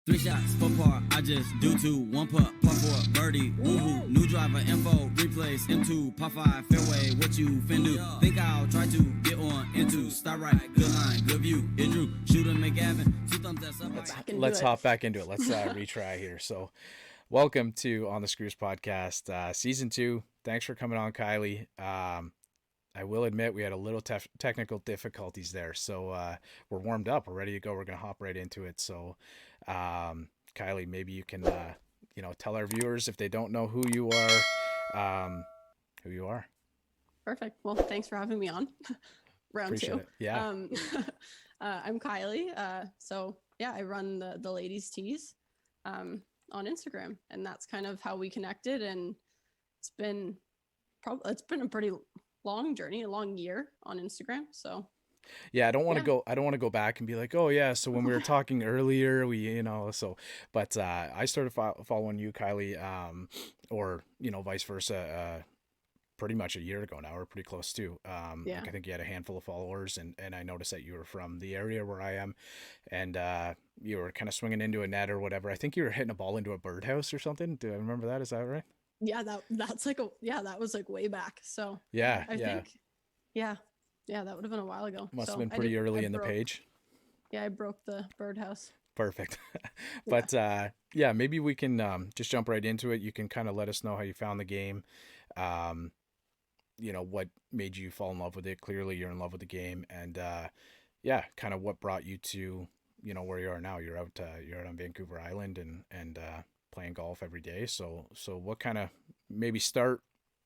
Three shots, four par, I just do two. One putt, par four, birdie, woohoo. New driver, info, replace, M2, par five, fairway, what you fin do? Think I'll try to get on into. Start right, good line, good view. It drew, shooter, McGavin, two thumbs, that's up. Let's hop back into it. Let's retry here. So, welcome to On the Screws podcast, season 2. Thanks for coming on, Kylie. I will admit we had a little technical difficulties there, so we're warmed up. We're ready to go. We're going to hop right into it. So, Kylie, maybe you can, tell our viewers if they don't know who you are. Perfect. Well, thanks for having me on. Round Appreciate 2. It. Yeah. I'm Kylie. I run the ladies' tees on Instagram, and that's kind of how we connected. And it's been a pretty long journey, a long year on Instagram. So yeah, I don't want to go back and be like, oh yeah, so when we were talking earlier, but I started following you, Kylie, or vice versa, pretty much a year ago now. We're pretty close to. I think you had a handful of followers, and I noticed that you were from the area where I am, and you were kind of swinging into a net or whatever. I think you were hitting a ball into a birdhouse or something. Do I remember that? Is that right? Yeah, that was like way back. So yeah, I think that would have been a while ago. Must have been pretty early in the page. Yeah, I broke the birdhouse. Perfect. But maybe we can just jump right into it. You can kind of let us know how you found the game. What made you fall in love with it. Clearly you're in love with the game, and kind of what brought you to where you are now. You're out on Vancouver Island and playing golf every day. So what kind of, maybe start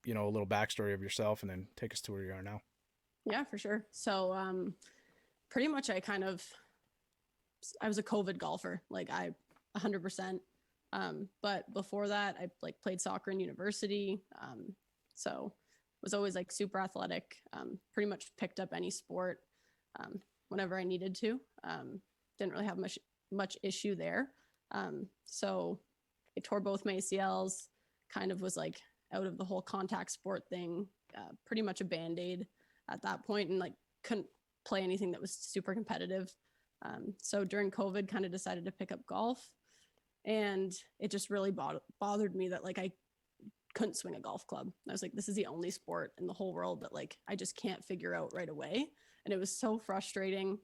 a little backstory of yourself and then take us to where you are now. Yeah, for sure. So pretty much I was a COVID golfer, like 100%. But before that, I played soccer in university. So was always like super athletic, pretty much picked up any sport whenever I needed to. Didn't really have much issue there. So I tore both my ACLs, kind of was like out of the whole contact sport thing, pretty much a Band-Aid at that point, and like couldn't play anything that was super competitive. So during COVID, kind of decided to pick up golf, and it just really bothered me that like I couldn't swing a golf club. I was like, this is the only sport in the whole world that like I just can't figure out right away, and it was so frustrating.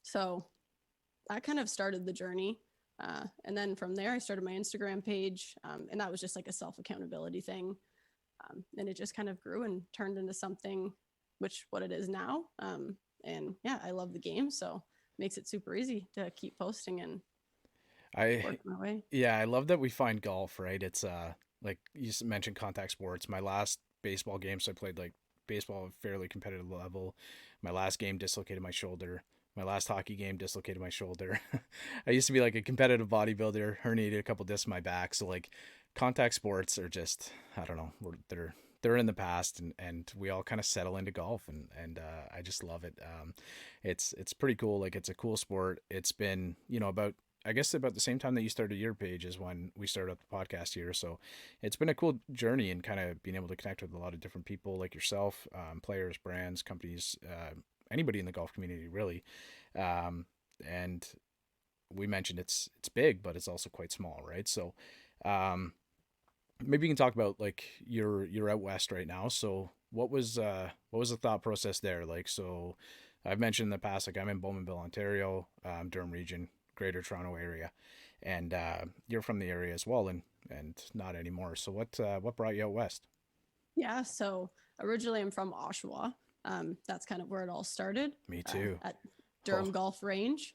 So that kind of started the journey. And then from there, I started my Instagram page, and that was just like a self-accountability thing. And it just kind of grew and turned into something, what it is now. And yeah, I love the game, so it makes it super easy to keep posting and work my way. Yeah, I love that we find golf, right? It's like you mentioned contact sports. My last baseball game, so I played like baseball at a fairly competitive level. My last game dislocated my shoulder. My last hockey game dislocated my shoulder. I used to be like a competitive bodybuilder, herniated a couple discs in my back. So like contact sports are just, I don't know, they're in the past, and we all kind of settle into golf, and I just love it. It's pretty cool. Like it's a cool sport. It's been, about the same time that you started your page is when we started up the podcast here. So it's been a cool journey, and kind of being able to connect with a lot of different people like yourself, players, brands, companies, anybody in the golf community really. And we mentioned it's big, but it's also quite small, right? So maybe you can talk about like you're out west right now. So what was the thought process there? Like, so I've mentioned in the past, like I'm in Bowmanville, Ontario, Durham region, Greater Toronto area, and you're from the area as well, and not anymore. So what brought you out west? Yeah, so originally I'm from Oshawa. That's kind of where it all started. Me too. At Durham Golf Range.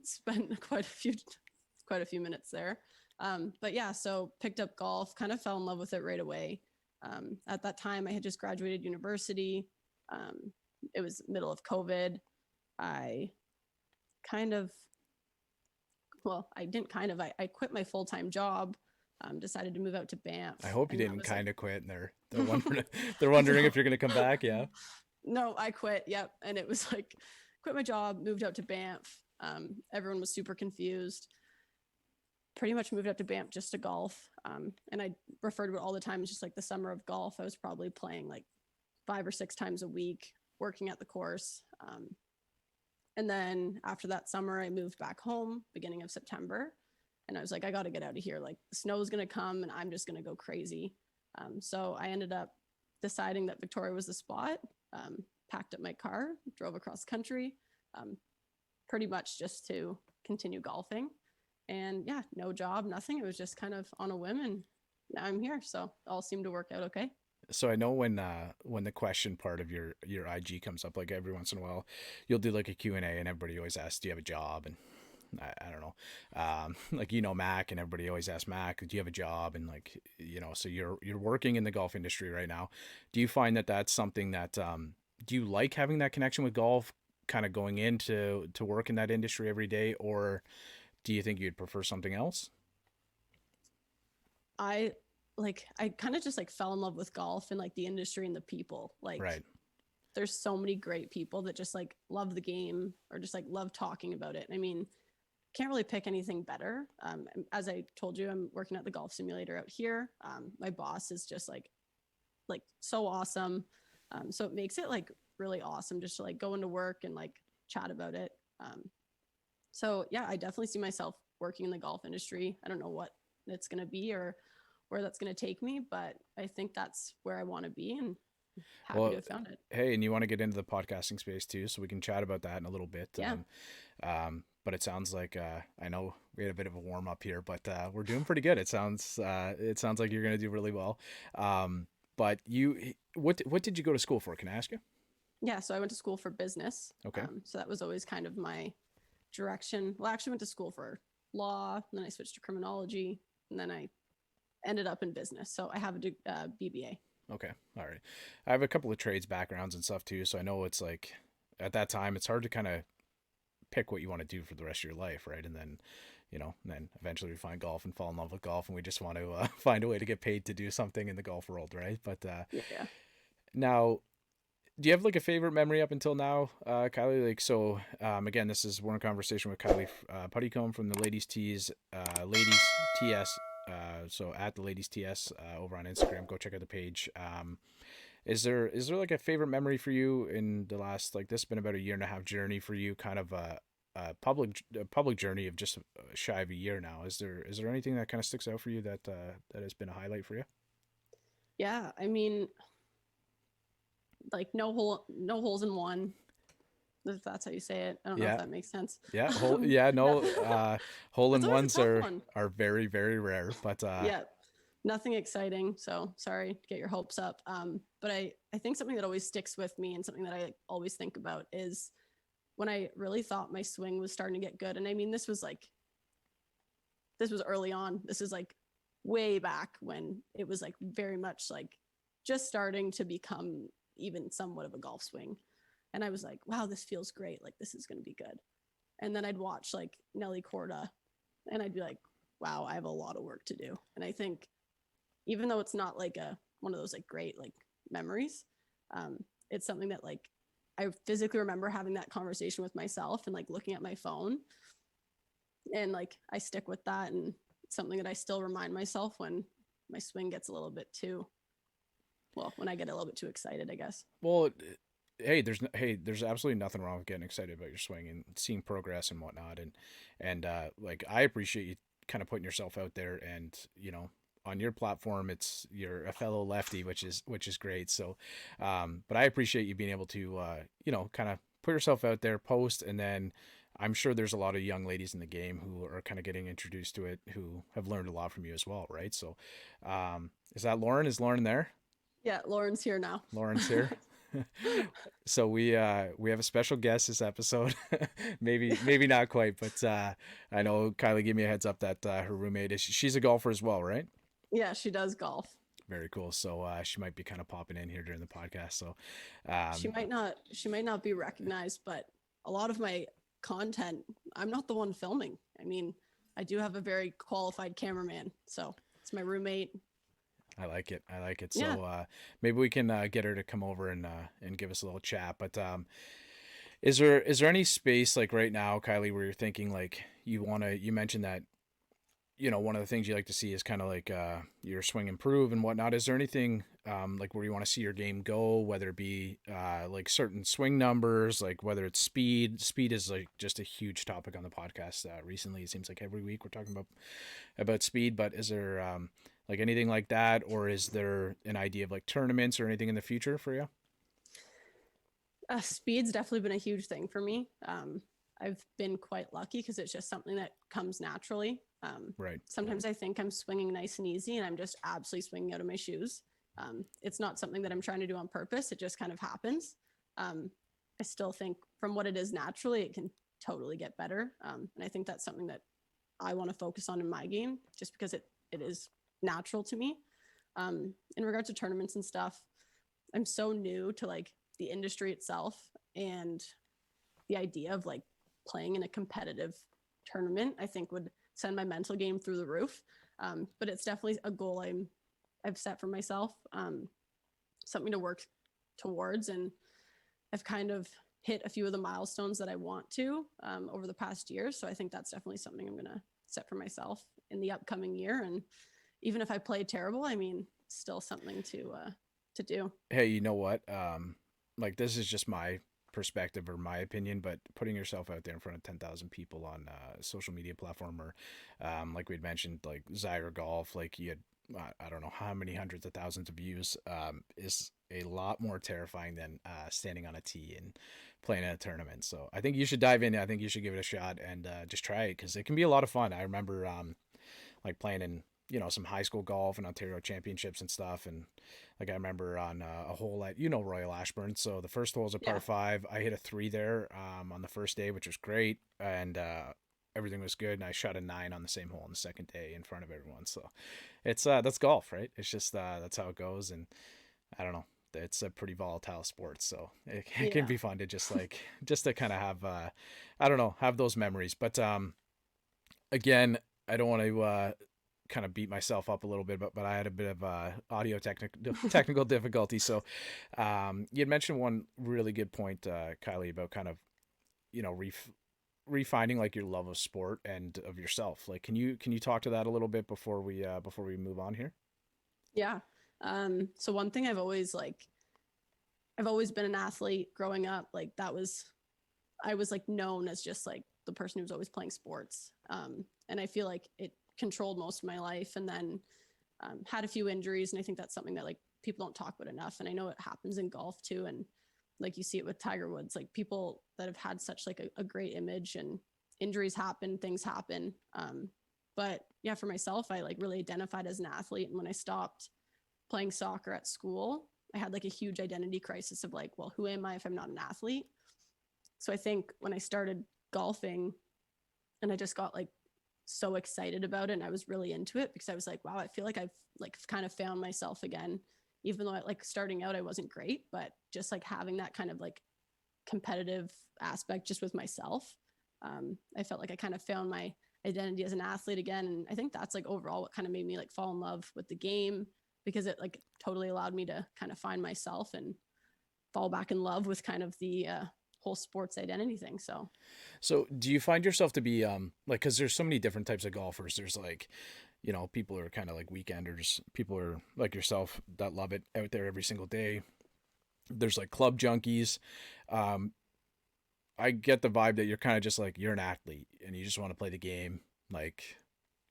Spent quite a few minutes there. But yeah, so picked up golf, kind of fell in love with it right away. At that time, I had just graduated university. It was middle of COVID. I quit my full-time job, decided to move out to Banff. I hope you didn't kind of quit, and they're wondering if you're going to come back. Yeah. No, I quit. Yep. And it was like, quit my job, moved out to Banff. Everyone was super confused. Pretty much moved up to Banff just to golf. And I refer to it all the time as just like the summer of golf. I was probably playing like 5 or 6 times a week, working at the course. And then after that summer, I moved back home beginning of September. And I was like, I got to get out of here. Like the snow is going to come and I'm just going to go crazy. So I ended up deciding that Victoria was the spot, packed up my car, drove across the country, pretty much just to continue golfing. And yeah, no job, nothing. It was just kind of on a whim, and now I'm here. So it all seemed to work out okay. So I know when the question part of your IG comes up, like every once in a while, you'll do like a Q&A and everybody always asks, do you have a job? And I don't know, like, Mac, and everybody always asks Mac, do you have a job? And like, so you're working in the golf industry right now. Do you find that that's something that, do you like having that connection with golf, kind of going into work in that industry every day, or do you think you'd prefer something else? I kind of just like fell in love with golf and like the industry and the people. Like, right. There's so many great people that just like love the game or just like love talking about it. I mean, can't really pick anything better. As I told you, I'm working at the golf simulator out here. My boss is just like so awesome. So it makes it like really awesome just to like go into work and like chat about it. So yeah, I definitely see myself working in the golf industry. I don't know what it's going to be or where that's going to take me, but I think that's where I want to be, and happy to have found it. Hey, and you want to get into the podcasting space too, so we can chat about that in a little bit. Yeah. But it sounds like, I know we had a bit of a warm up here, but we're doing pretty good. It sounds like you're going to do really well. But what did you go to school for? Can I ask you? Yeah. So I went to school for business. Okay. So that was always kind of my direction. Well, I actually went to school for law, and then I switched to criminology, and then I ended up in business. So I have a BBA. Okay. All right. I have a couple of trades backgrounds and stuff too. So I know it's like at that time, it's hard to kind of pick what you want to do for the rest of your life. Right. And then, then eventually we find golf and fall in love with golf, and we just want to find a way to get paid to do something in the golf world. Right. But yeah. Now, do you have like a favorite memory up until now, Kylie? Like, so again, we're in conversation with Kylie Puddicombe from the Ladies TS. So at the Ladies TS over on Instagram, go check out the page. Is there like a favorite memory for you in the last, like, this has been about a year and a half journey for you, kind of a public journey of just shy of a year now? Is there anything that kind of sticks out for you that has been a highlight for you? Yeah, I mean, like no holes in one, if that's how you say it. I don't know if that makes sense. Yeah, hole in ones are very, very rare, but yeah, nothing exciting. So sorry to get your hopes up. But I think something that always sticks with me and something that I always think about is when I really thought my swing was starting to get good. And I mean, this was early on. This is like way back when it was like very much like just starting to become even somewhat of a golf swing. And I was like, wow, this feels great. Like, this is going to be good. And then I'd watch like Nelly Corda, and I'd be like, wow, I have a lot of work to do. And I think even though it's not like one of those like great like memories, it's something that like I physically remember having that conversation with myself and like looking at my phone, and like I stick with that, and it's something that I still remind myself when my swing gets a little bit too, well, when I get a little bit too excited, I guess. Well, hey, there's absolutely nothing wrong with getting excited about your swing and seeing progress and whatnot. And like, I appreciate you kind of putting yourself out there, and, on your platform, you're a fellow lefty, which is great. So, but I appreciate you being able to, kind of put yourself out there, post, and then I'm sure there's a lot of young ladies in the game who are kind of getting introduced to it, who have learned a lot from you as well. Right. So, is that Lauren? Is Lauren there? Yeah. Lauren's here now. Lauren's here. So we have a special guest this episode. maybe not quite, but I know Kylie gave me a heads up that her roommate she's a golfer as well, right? Yeah, she does golf. Very cool. So she might be kind of popping in here during the podcast. So she might not be recognized, but a lot of my content, I'm not the one filming. I mean, I do have a very qualified cameraman, so it's my roommate. I like it. So maybe we can get her to come over and give us a little chat. But is there any space like right now, Kylie, where you're thinking like you mentioned that you know, one of the things you like to see is kind of like your swing improve and whatnot. Is there anything like where you want to see your game go, whether it be like certain swing numbers, like whether it's speed? Speed is like just a huge topic on the podcast recently. It seems like every week we're talking about speed, but is there like anything like that, or is there an idea of like tournaments or anything in the future for you? Speed's definitely been a huge thing for me. I've been quite lucky because it's just something that comes naturally. Right. Sometimes I think I'm swinging nice and easy and I'm just absolutely swinging out of my shoes. It's not something that I'm trying to do on purpose. It just kind of happens. I still think from what it is naturally, it can totally get better. And I think that's something that I want to focus on in my game just because it is natural to me. In regards to tournaments and stuff, I'm so new to like the industry itself and the idea of like playing in a competitive tournament, I think would send my mental game through the roof. But it's definitely a goal I've set for myself, something to work towards. And I've kind of hit a few of the milestones that I want to over the past year. So I think that's definitely something I'm going to set for myself in the upcoming year. And even if I play terrible, I mean, still something to do. Hey, you know what? Like this is just my perspective or my opinion, but putting yourself out there in front of 10,000 people on a social media platform, or like we'd mentioned, like ZIRE golf, like you had, I don't know how many hundreds of thousands of views, is a lot more terrifying than standing on a tee and playing in a tournament. So I think you should dive in. I think you should give it a shot and just try it because it can be a lot of fun. I remember like playing in, you know, some high school golf and Ontario championships and stuff. And like, I remember on a hole at, you know, Royal Ashburn. So the first hole is a par 5. I hit a 3 there on the first day, which was great. And everything was good. And I shot a 9 on the same hole on the second day in front of everyone. So it's, that's golf, right? It's just, that's how it goes. And I don't know. It's a pretty volatile sport. So it can be fun to just like, just to kind of have, I don't know, have those memories. But again, I don't want to, kind of beat myself up a little bit, but I had a bit of audio technical difficulty. So you had mentioned one really good point, Kylie, about kind of, you know, refining like your love of sport and of yourself. Like, can you talk to that a little bit before we move on here? Yeah. So one thing I've always been an athlete growing up. Like I was like known as just like the person who was always playing sports. And I feel like it controlled most of my life, and then had a few injuries. And I think that's something that like people don't talk about enough. And I know it happens in golf too. And like you see it with Tiger Woods, like people that have had such like a great image, and injuries happen, things happen. But yeah, for myself, I like really identified as an athlete. And when I stopped playing soccer at school, I had like a huge identity crisis of like, well, who am I if I'm not an athlete? So I think when I started golfing and I just got like so excited about it and I was really into it because I was like, wow, I feel like I've like kind of found myself again, even though like starting out I wasn't great, but just like having that kind of like competitive aspect just with myself, I felt like I kind of found my identity as an athlete again. And I think that's like overall what kind of made me like fall in love with the game, because it like totally allowed me to kind of find myself and fall back in love with kind of the whole sports identity thing. So do you find yourself to be like, because there's so many different types of golfers. There's like, you know, people are kind of like weekenders, people are like yourself that love it out there every single day. There's like club junkies. I get the vibe that you're kind of just like, you're an athlete and you just want to play the game. Like,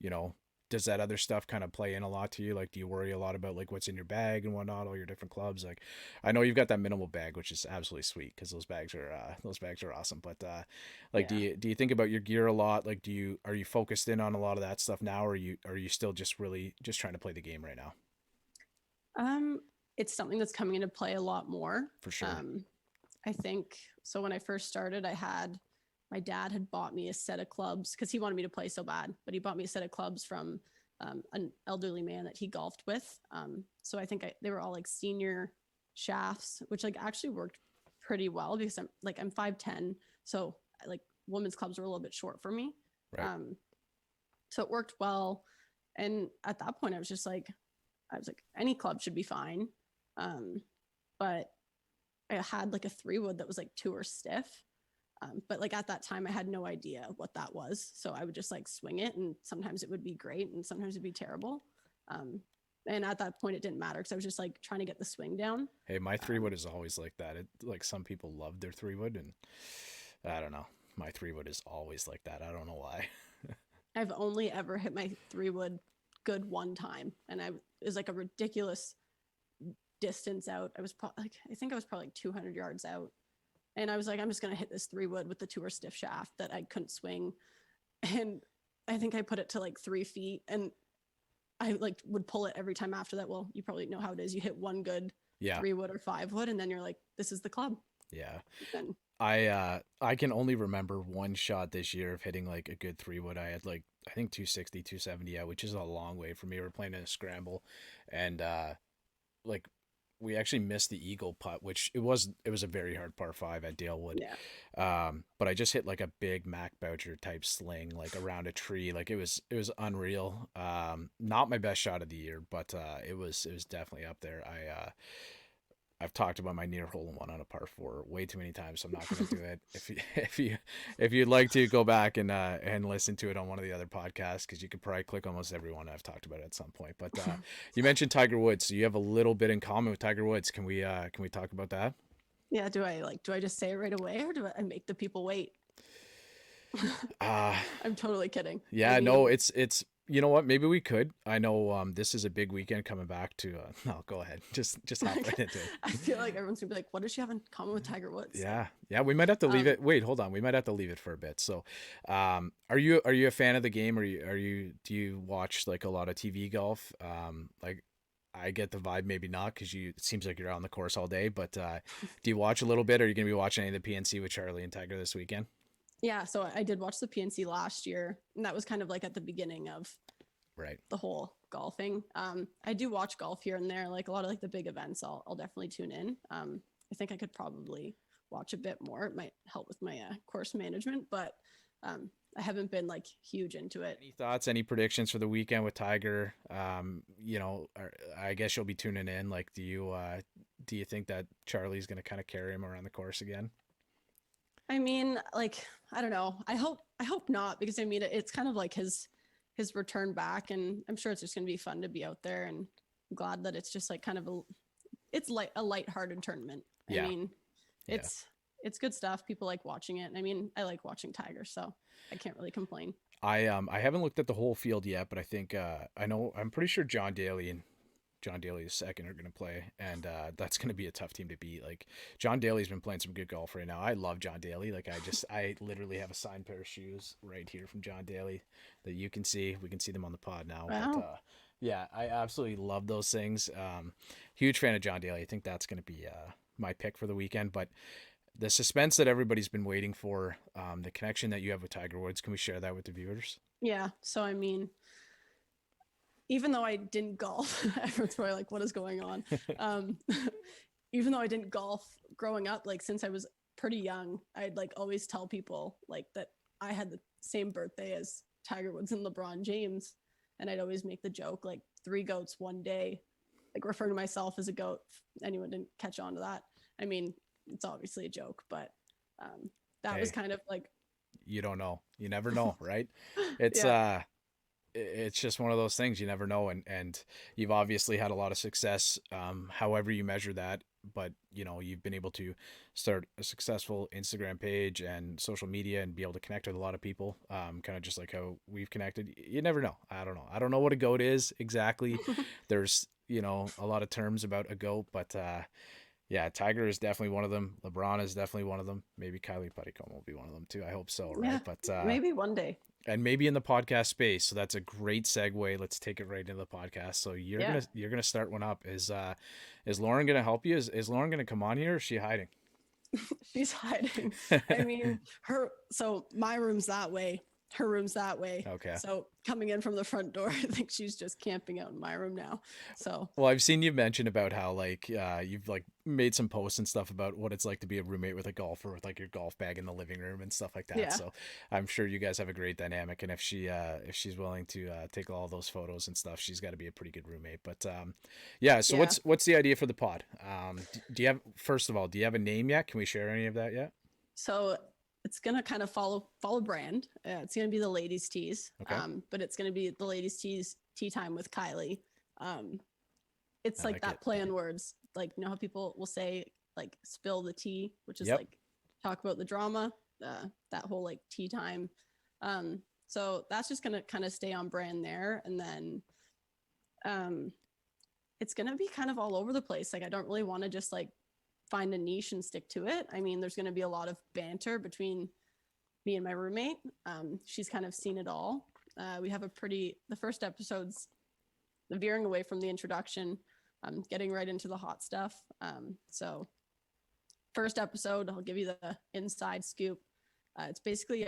you know, does that other stuff kind of play in a lot to you? Like, do you worry a lot about like what's in your bag and whatnot, all your different clubs? Like, I know you've got that minimal bag, which is absolutely sweet because those bags are awesome. But like, yeah. do you think about your gear a lot? Like, are you focused in on a lot of that stuff now, or are you still just really just trying to play the game right now? It's something that's coming into play a lot more. For sure. I think so. When I first started, my dad had bought me a set of clubs because he wanted me to play so bad, but he bought me a set of clubs from an elderly man that he golfed with. So I think they were all like senior shafts, which like actually worked pretty well because I'm 5'10", so like women's clubs were a little bit short for me. Right. So it worked well. And at that point, I was like, any club should be fine. But I had like a 3-wood that was like 2 or stiff. But like at that time, I had no idea what that was. So I would just like swing it, and sometimes it would be great and sometimes it'd be terrible. And at that point, it didn't matter because I was just like trying to get the swing down. Hey, my 3-wood is always like that. Like some people love their 3-wood, and I don't know. My 3-wood is always like that. I don't know why. I've only ever hit my 3-wood good one time, and it was like a ridiculous distance out. I think I was probably like 200 yards out, and I was like, I'm just gonna hit this 3-wood with the tour stiff shaft that I couldn't swing, and I think I put it to like 3 feet, and I like would pull it every time after that. Well, you probably know how it is. You hit one good 3-wood or 5-wood, and then you're like, this is the club. Yeah. And I can only remember one shot this year of hitting like a good 3-wood. I had like, I think 260, 270 out, which is a long way for me. We were playing in a scramble, and like we actually missed the eagle putt, which it was a very hard par 5 at Dalewood. Yeah. But I just hit like a big Mac Boucher type sling, like around a tree. Like it was unreal. Not my best shot of the year, but it was definitely up there. I've talked about my near hole in one on a par 4 way too many times, so I'm not going to do it. If you'd like to go back and listen to it on one of the other podcasts, because you could probably click almost every one I've talked about at some point. But you mentioned Tiger Woods, so you have a little bit in common with Tiger Woods. Can we talk about that? Yeah. Do I just say it right away, or do I make the people wait? I'm totally kidding. Yeah, no, it's you know what? Maybe we could. I know this is a big weekend coming back to. No, go ahead. Just hop right into it. I feel like everyone's gonna be like, "What does she have in common with Tiger Woods?" Yeah. We might have to leave it. Wait, hold on. We might have to leave it for a bit. So, are you a fan of the game? Do you watch like a lot of TV golf? Like, I get the vibe, maybe not, because it seems like you're on the course all day. But do you watch a little bit? Or are you gonna be watching any of the PNC with Charlie and Tiger this weekend? Yeah, so I did watch the PNC last year, and that was kind of like at the beginning of the whole golfing. I do watch golf here and there, like a lot of like the big events. I'll definitely tune in. I think I could probably watch a bit more. It might help with my course management, but I haven't been like huge into it. Any thoughts? Any predictions for the weekend with Tiger? I guess you'll be tuning in. Like, do you think that Charlie's going to kind of carry him around the course again? I mean, like, I don't know. I hope not, because I mean, it's kind of like his return back, and I'm sure it's just going to be fun to be out there, and I'm glad that it's just like kind of it's like a lighthearted tournament. Yeah. I mean, it's good stuff. People like watching it. I mean, I like watching Tiger, so I can't really complain. I haven't looked at the whole field yet, but I think I'm pretty sure John Daly and John Daly II are going to play, and that's going to be a tough team to beat. Like, John Daly's been playing some good golf right now. I love John Daly. Like, I literally have a signed pair of shoes right here from John Daly that you can see. We can see them on the pod now. Wow. But yeah, I absolutely love those things. Huge fan of John Daly. I think that's going to be my pick for the weekend. But the suspense that everybody's been waiting for, the connection that you have with Tiger Woods, can we share that with the viewers? Yeah. So I mean, even though I didn't golf, everyone's probably like, what is going on? Even though I didn't golf growing up, like since I was pretty young, I'd like always tell people like that I had the same birthday as Tiger Woods and LeBron James. And I'd always make the joke, like 3 goats one day, like refer to myself as a goat. If anyone didn't catch on to that. I mean, it's obviously a joke, but that was kind of like, you don't know. You never know, right? It's it's just one of those things, you never know. And you've obviously had a lot of success, however you measure that, but you know, you've been able to start a successful Instagram page and social media and be able to connect with a lot of people, kind of just like how we've connected. You never know. I don't know what a goat is exactly. There's, you know, a lot of terms about a goat, but yeah, Tiger is definitely one of them. LeBron is definitely one of them. Maybe Kylie Puddicombe will be one of them too. I hope so, right? Yeah, but maybe one day. And maybe in the podcast space. So that's a great segue. Let's take it right into the podcast. So you're gonna start one up. Is Lauren gonna help you? Is Lauren gonna come on here, or is she hiding? She's hiding. I mean, my room's that way. Her room's that way. Okay. So coming in from the front door, I think she's just camping out in my room now. So. Well, I've seen you mention about how like you've like made some posts and stuff about what it's like to be a roommate with a golfer with like your golf bag in the living room and stuff like that. Yeah. So I'm sure you guys have a great dynamic, and if she's willing to take all those photos and stuff, she's got to be a pretty good roommate. But yeah. So what's the idea for the pod? Do you have, first of all, do you have a name yet? Can we share any of that yet? So it's gonna kind of follow brand. It's gonna be the ladies' teas, Okay. but it's gonna be the ladies' teas tea time with Kylie. It's I like like that it. play on words, like you know how people will say like spill the tea, which is Yep. like talk about the drama. That whole like tea time. So that's just gonna kind of stay on brand there, and then it's gonna be kind of all over the place. Like I don't really want to just like find a niche and stick to it. I mean, there's gonna be a lot of banter between me and my roommate. She's kind of seen it all. We have the first episode's veering away from the introduction, getting right into the hot stuff. So first episode, I'll give you the inside scoop. It's basically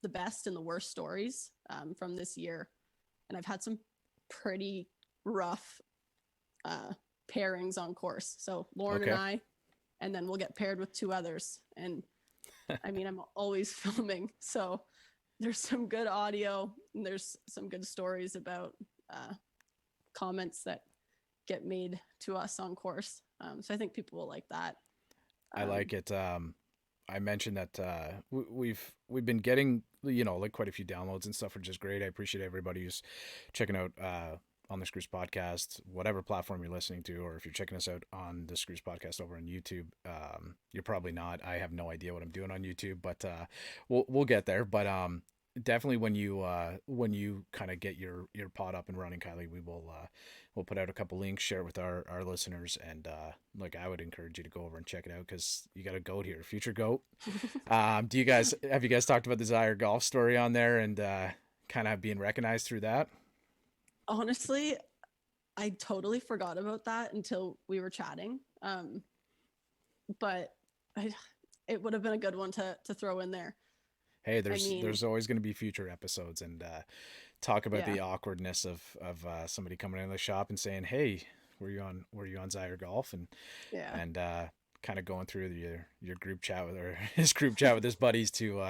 the best and the worst stories from this year. And I've had some pretty rough pairings on course. So Lauren Okay. and I, and then we'll get paired with two others. And I mean, I'm always filming. So there's some good audio and there's some good stories about comments that get made to us on course. So I think people will like that. I like it. I mentioned that we've been getting, you know, like quite a few downloads and stuff, which is great. I appreciate everybody who's checking out on the Screws Podcast, whatever platform you're listening to, or if you're checking us out on the Screws Podcast over on YouTube. You're probably not. I have no idea what I'm doing on YouTube, but we'll get there. But definitely when you kind of get your pod up and running, Kylie, we'll put out a couple links, share it with our listeners, and like I would encourage you to go over and check it out because you got a goat here, future goat. Have you guys talked about the ZIRE golf story on there and kind of being recognized through that? Honestly, I totally forgot about that until we were chatting. But it would have been a good one to throw in there. Hey, there's always going to be future episodes and talk about the awkwardness of somebody coming into the shop and saying, "Hey, were you on ZIRE Golf?" and kind of going through your group chat with his group chat with his buddies to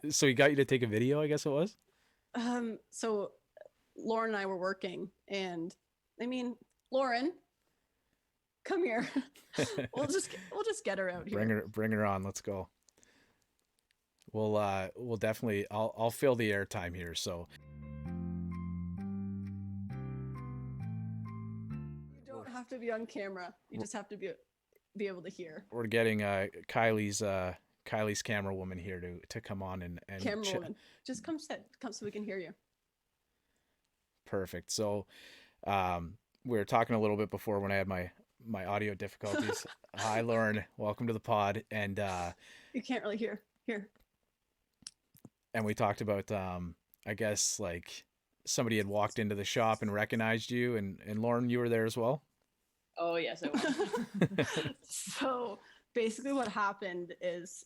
so he got you to take a video, I guess it was. So Lauren and I were working, and I mean, Lauren, come here. we'll just get her out here. Bring her on. Let's go. We'll definitely. I'll fill the airtime here. So you don't have to be on camera. You just have to be able to hear. We're getting Kylie's camera woman here to come on and camera woman. Just come so we can hear you. Perfect. So, we were talking a little bit before when I had my audio difficulties. Hi, Lauren. Welcome to the pod. And you can't really hear here. And we talked about I guess like somebody had walked into the shop and recognized you, and Lauren, you were there as well. Oh yes, I was. So basically, what happened is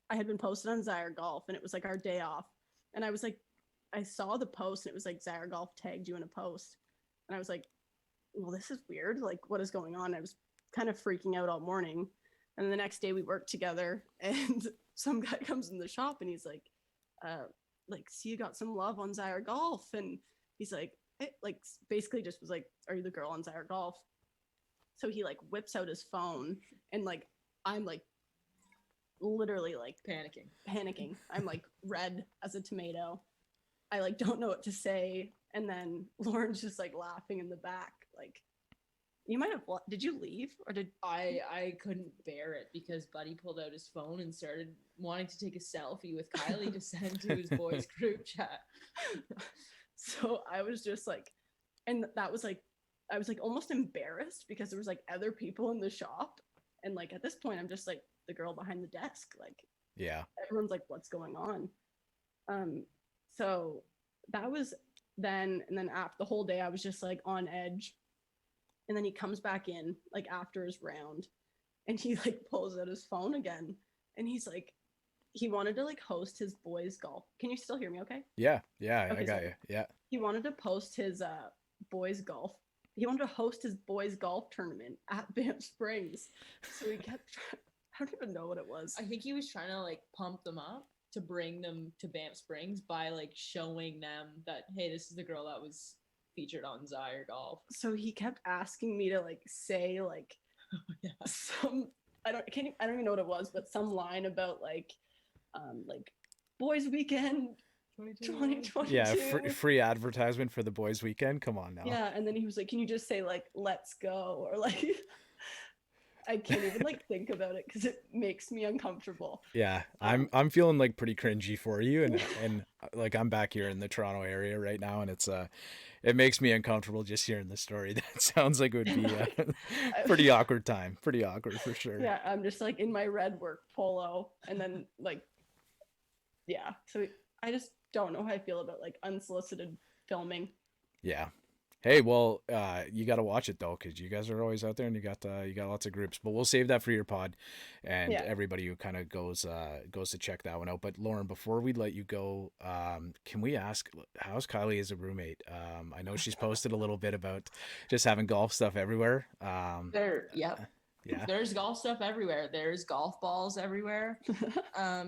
I had been posted on ZIRE Golf, and it was like our day off, and I was like, I saw the post, and it was like ZIRE Golf tagged you in a post, and I was like, well, this is weird. Like, what is going on? I was kind of freaking out all morning, and the next day we worked together, and some guy comes in the shop, and he's like, see, you got some love on ZIRE Golf, and he's like, hey, like basically just was like, are you the girl on ZIRE Golf? So he like whips out his phone, and like I'm like literally like panicking. I'm like red as a tomato. I like don't know what to say, and then Lauren's just like laughing in the back. Like, you might have. Did you leave or did I couldn't bear it because Buddy pulled out his phone and started wanting to take a selfie with Kylie to send to his boys group chat. So I was just like, and that was like, I was like almost embarrassed because there was like other people in the shop, and like at this point I'm just like the girl behind the desk. Like, yeah, everyone's like, what's going on? So that was then, and then after the whole day I was just like on edge. And then he comes back in like after his round, and he like pulls out his phone again, and he's like, he wanted to like host his boys golf. Can you still hear me? Okay. Yeah. Okay, I got so you. Yeah. He wanted to post his boys golf. He wanted to host his boys golf tournament at Banff Springs. So he kept trying. I don't even know what it was. I think he was trying to like pump them up to bring them to Banff Springs by like showing them that, hey, this is the girl that was featured on ZIRE Golf. So he kept asking me to like say like some I don't even know what it was, but some line about like like boys weekend 2022. Yeah, free advertisement for the boys' weekend. Come on now. Yeah, and then he was like, "Can you just say like let's go?" Or like I can't even like think about it because it makes me uncomfortable. Yeah, I'm feeling like pretty cringy for you, and like I'm back here in the Toronto area right now, and it's it makes me uncomfortable just hearing the story. That sounds like it would be a pretty awkward time, pretty awkward for sure. Yeah, I'm just like in my red work polo, and then like, yeah. So I just don't know how I feel about like unsolicited filming. Yeah. Hey, well, you got to watch it though, because you guys are always out there, and you got lots of groups. But we'll save that for your pod, and Yeah. everybody who kind of goes to check that one out. But Lauren, before we let you go, can we ask how's Kylie as a roommate? I know she's posted a little bit about just having golf stuff everywhere. Yeah. There's golf stuff everywhere. There's golf balls everywhere.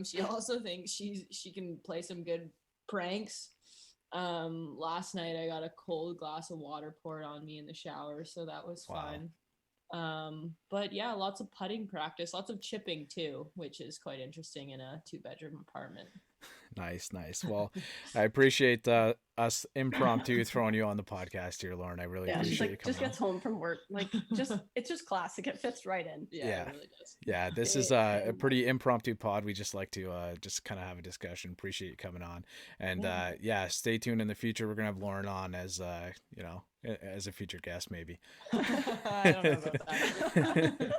She also thinks she can play some good pranks. Last night I got a cold glass of water poured on me in the shower, so that was fun. But yeah, lots of putting practice, lots of chipping too, which is quite interesting in a 2-bedroom apartment. Nice. Well, I appreciate us impromptu throwing you on the podcast here, Lauren. I really appreciate you coming just gets home from work. Like it's just classic. It fits right in. Yeah. It really does. Yeah, this is a pretty impromptu pod. We just like to just kind of have a discussion. Appreciate you coming on. And stay tuned in the future. We're going to have Lauren on as as a future guest maybe. I don't know about that.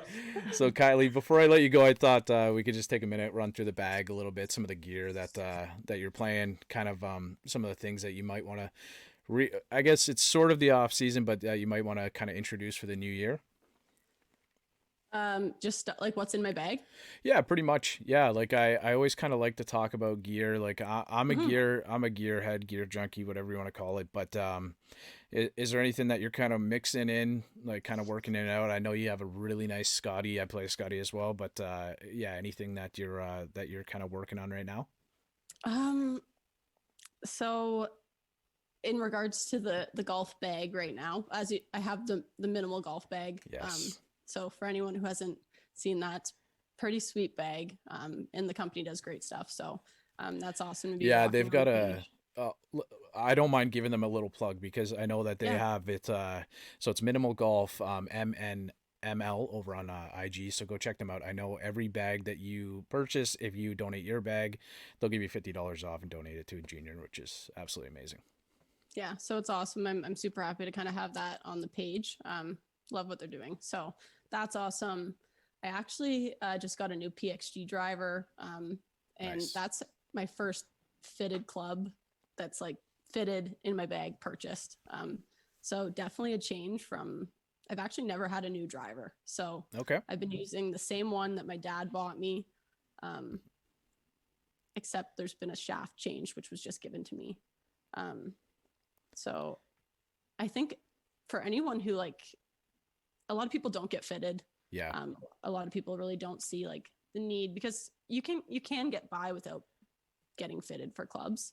So Kylie, before I let you go, I thought we could just take a minute, run through the bag a little bit, some of the gear that you're playing, kind of some of the things that you might want to I guess it's sort of the off season, but you might want to kind of introduce for the new year. Just like what's in my bag. Yeah, pretty much. Yeah, like I always kind of like to talk about gear. Like I'm a gearhead, gear junkie, whatever you want to call it. But is there anything that you're kind of mixing in, like kind of working in and out? I know you have a really nice Scotty. I play a Scotty as well. But anything that you're kind of working on right now? So in regards to the golf bag right now, I have the minimal golf bag. Yes. So for anyone who hasn't seen that, it's pretty sweet bag. And the company does great stuff. So that's awesome to be. Yeah, they've got I don't mind giving them a little plug because I know that they have it. So it's Minimal Golf, MNML over on IG. So go check them out. I know every bag that you purchase, if you donate your bag, they'll give you $50 off and donate it to a junior, which is absolutely amazing. Yeah, so it's awesome. I'm super happy to kind of have that on the page. Love what they're doing. So that's awesome. I actually just got a new Pxg Driver, and Nice. that's my first fitted club that's like fitted in my bag purchased. So definitely a change from, I've actually never had a new driver. So Okay. I've been using the same one that my dad bought me, except there's been a shaft change, which was just given to me. So I think for anyone who like, a lot of people don't get fitted. Yeah. A lot of people really don't see like the need because you can get by without getting fitted for clubs.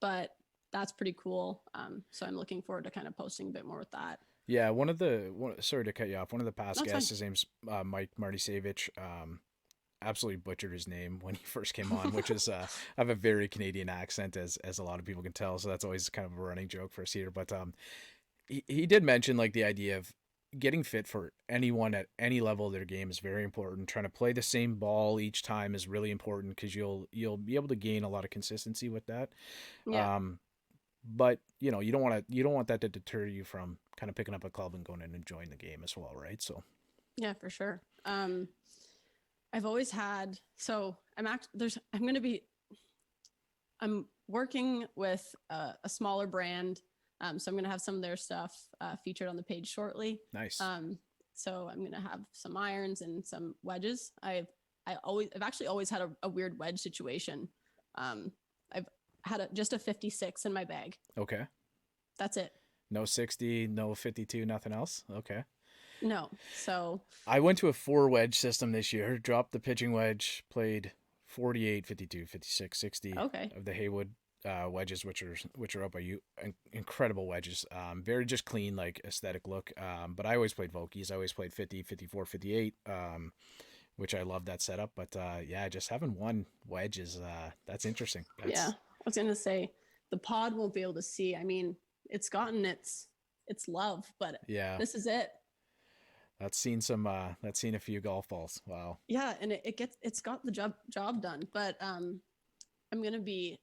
But that's pretty cool. So I'm looking forward to kind of posting a bit more with that. Yeah. Sorry to cut you off. One of the past guests, his name's Mike Martisevich. Absolutely butchered his name when he first came on, which is I have a very Canadian accent, as a lot of people can tell. So that's always kind of a running joke for us here. But he did mention like the idea of getting fit for anyone at any level of their game is very important. Trying to play the same ball each time is really important because you'll be able to gain a lot of consistency with that. Yeah. But you don't want that to deter you from kind of picking up a club and going and enjoying the game as well, right? So Yeah, for sure. I've always had, so I'm working with a smaller brand. So I'm going to have some of their stuff featured on the page shortly. nice. So I'm going to have some irons and some wedges. I've actually always had a weird wedge situation. I've had just a 56 in my bag. Okay. That's it. No 60, no 52, nothing else. Okay. No. So I went to a 4 wedge system this year, dropped the pitching wedge, played 48, 52, 56, 60 Okay. of the Haywood wedges, which are up by you. Incredible wedges. Very just clean, like aesthetic look. But I always played Vokies. I always played 50, 54, 58. which I love that setup. But yeah, just having one wedge is that's interesting. Yeah, I was gonna say the pod won't be able to see. I mean, it's gotten its love, but yeah, this is it. that's seen a few golf balls. Wow. Yeah, and it's got the job done. But I'm gonna be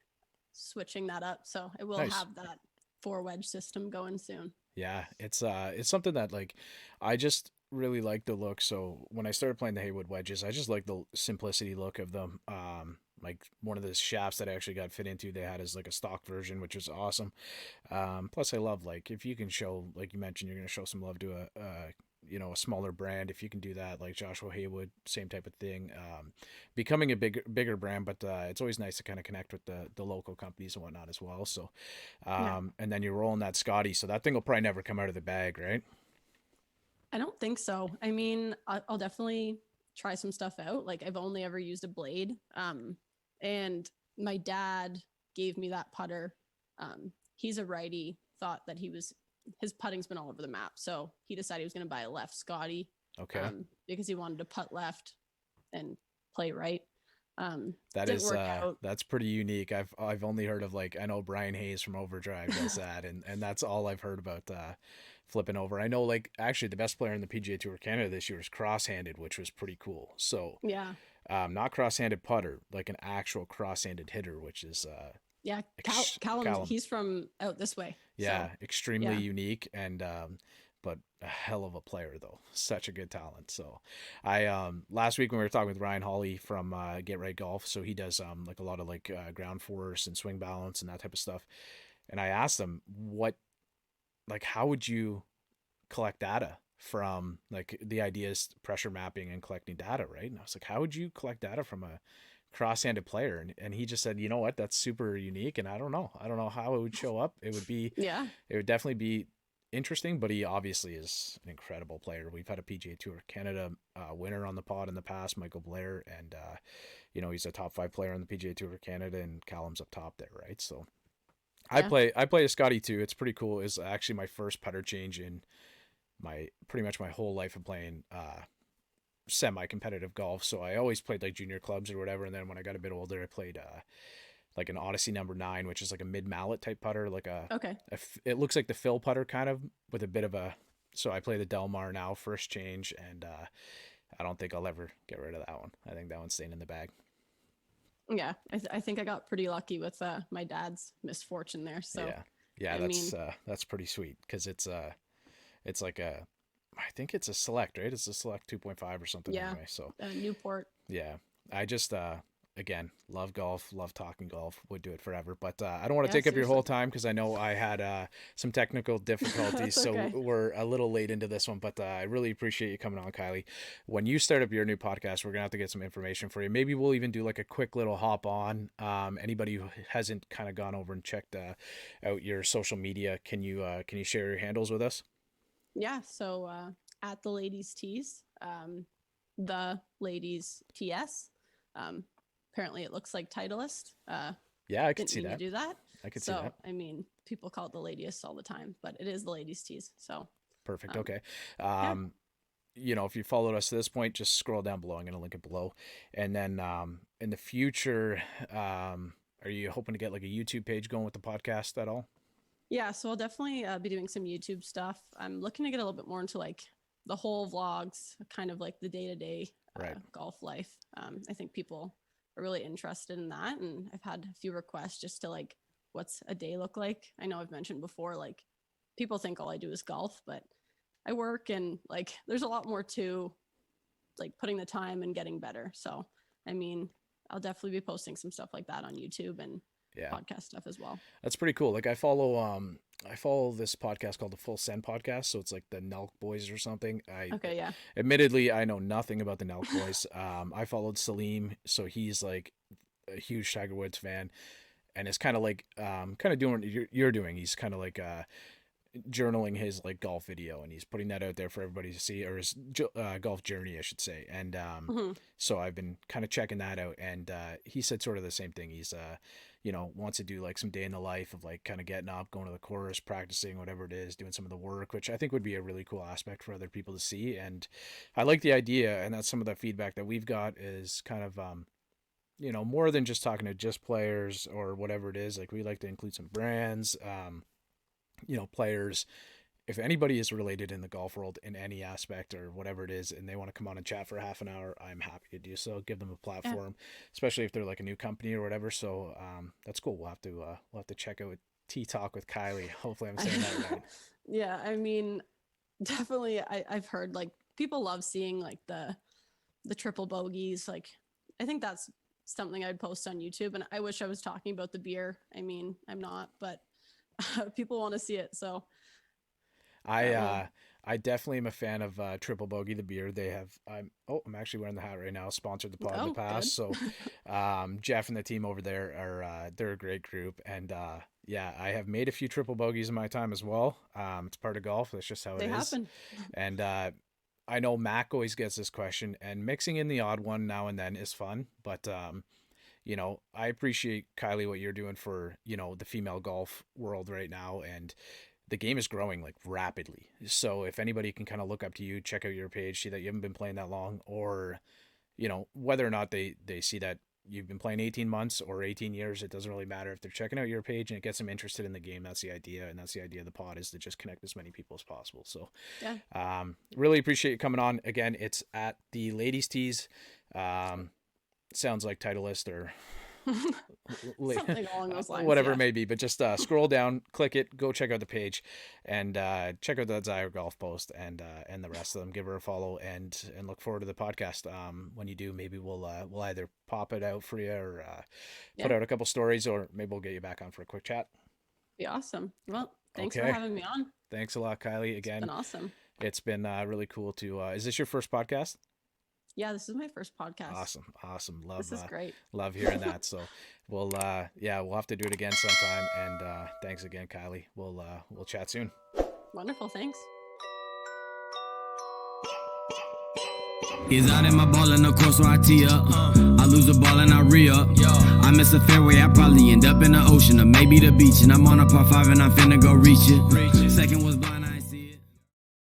switching that up, so I will Nice. have that 4 wedge system going soon. Yeah, it's something that like I just really like the look. So when I started playing the Haywood wedges, I just like the simplicity look of them. Like one of the shafts that I actually got fit into, they had as like a stock version, which was awesome. Plus I love, like, if you can show, like you mentioned, you're gonna show some love to a smaller brand. If you can do that, like Joshua Haywood, same type of thing. Becoming a bigger brand, but it's always nice to kind of connect with the local companies and whatnot as well. So, and then you're rolling that Scotty, so that thing will probably never come out of the bag, right? I don't think so. I mean, I'll definitely try some stuff out. Like, I've only ever used a blade. And my dad gave me that putter. He's a righty, thought that his putting's been all over the map. So he decided he was going to buy a left Scotty. Okay. Because he wanted to putt left and play right. That's pretty unique. I've only heard of, like, I know Brian Hayes from Overdrive does that, and that's all I've heard about flipping over. I know, like, actually the best player in the PGA Tour Canada this year was cross-handed, which was pretty cool. So yeah, not cross-handed putter, like an actual cross-handed hitter, which is yeah. Callum, he's from out this way. Yeah, so, extremely yeah. unique, and but a hell of a player though. Such a good talent. So I last week when we were talking with Ryan Hawley from Get Right Golf, so he does like a lot of like ground force and swing balance and that type of stuff. And I asked him how would you collect data from, like, the idea is pressure mapping and collecting data, right? And I was like, how would you collect data from a cross-handed player? And he just said, you know what, that's super unique, and I don't know how it would show up. It would definitely be interesting, but he obviously is an incredible player. We've had a PGA Tour Canada winner on the pod in the past, Michael Blair, and he's a top 5 player on the PGA Tour Canada, and Callum's up top there, right? So yeah. I play a Scotty too. It's pretty cool. It's actually my first putter change in pretty much my whole life of playing semi-competitive golf. So I always played like junior clubs or whatever, and then when I got a bit older, I played like an Odyssey number 9, which is like a mid mallet type putter, like it looks like the Phil putter kind of with a bit of a. So I play the Delmar now, first change, and I don't think I'll ever get rid of that one. I think that one's staying in the bag. Yeah, I think I got pretty lucky with my dad's misfortune there. So yeah, that's pretty sweet, because it's like I think it's a select, right? It's a select 2.5 or something. Yeah. Anyway, so Newport. Yeah, I just again, love golf, love talking golf, would do it forever. But I don't want to take up your whole time, because I know I had some technical difficulties, so we're a little late into this one. But I really appreciate you coming on, Kylie. When you start up your new podcast, we're gonna have to get some information for you. Maybe we'll even do like a quick little hop on. Anybody who hasn't kind of gone over and checked out your social media, can you share your handles with us? Yeah, so at the Ladies Tees, the Ladies TS. Apparently it looks like Titleist. Yeah, I could see that. Do that. I could see that. I mean, people call it the Ladyists all the time, but it is the Ladies Tees. So perfect. Okay. If you followed us to this point, just scroll down below. I'm going to link it below. And then in the future, are you hoping to get like a YouTube page going with the podcast at all? Yeah, so I'll definitely be doing some YouTube stuff. I'm looking to get a little bit more into like the whole vlogs, kind of like the day-to-day golf life. I think people are really interested in that, and I've had a few requests just to like, what's a day look like? I know I've mentioned before, like, people think all I do is golf, but I work, and like there's a lot more to like putting the time and getting better. So I mean, I'll definitely be posting some stuff like that on YouTube and podcast stuff as well. That's pretty cool. Like I follow this podcast called the Full Send Podcast, so it's like the Nelk Boys or something. Admittedly, I know nothing about the Nelk Boys. I followed Salim, so he's like a huge Tiger Woods fan, and it's kind of like doing what you're doing. He's kind of like journaling his like golf video, and he's putting that out there for everybody to see, or his golf journey, I should say. And so I've been kind of checking that out, and he said sort of the same thing. He's you know, wants to do like some day in the life of like kind of getting up, going to the course, practicing whatever it is, doing some of the work, which I think would be a really cool aspect for other people to see. And I like the idea, and that's some of the feedback that we've got is kind of you know, more than just talking to just players or whatever it is. Like, we like to include some brands, you know, players. If anybody is related in the golf world in any aspect or whatever it is, and they want to come on and chat for half an hour, I'm happy to do so. Give them a platform, especially if they're like a new company or whatever. So that's cool. We'll have to check out Tea Talk with Kylie. Hopefully I'm saying that right. Yeah, I mean, definitely. I've heard like people love seeing like the triple bogeys. Like, I think that's something I'd post on YouTube, and I wish I was talking about the beer. I mean, I'm not, but people want to see it, so. I definitely am a fan of Triple Bogey, the beer. They have, I'm actually wearing the hat right now, sponsored the pod in the past. Good. So Jeff and the team over there are, they're a great group. And yeah, I have made a few Triple Bogeys in my time as well. It's part of golf. That's just how it is. Happen. And I know Mac always gets this question, and mixing in the odd one now and then is fun. But, you know, I appreciate, Kylie, what you're doing for, you know, the female golf world right now. And the game is growing like rapidly. So if anybody can kind of look up to you, check out your page, see that you haven't been playing that long, or, you know, whether or not they see that you've been playing 18 months or 18 years, it doesn't really matter. If they're checking out your page and it gets them interested in the game, that's the idea. And that's the idea of the pod, is to just connect as many people as possible. So yeah, really appreciate you coming on. Again, it's at the Ladies Tees. Sounds like Titleist or something along those lines, whatever it may be, but just scroll down, click it, go check out the page, and check out that ZIRE golf post and the rest of them. Give her a follow, and look forward to the podcast. When you do, maybe we'll either pop it out for you or put out a couple stories, or maybe we'll get you back on for a quick chat. Be awesome. Well, thanks for having me on. Thanks a lot, Kylie. Again, it's been awesome. It's been really cool to is this your first podcast? Yeah, this is my first podcast. Awesome. Love this is great. Love hearing that. So we'll have to do it again sometime. And thanks again, Kylie. We'll chat soon. Wonderful. Thanks. He's out in my ball in the course where I tee up. I lose the ball and I re-up. I miss a fairway, I probably end up in the ocean or maybe the beach. And I'm on a par 5 and I'm finna go reach it.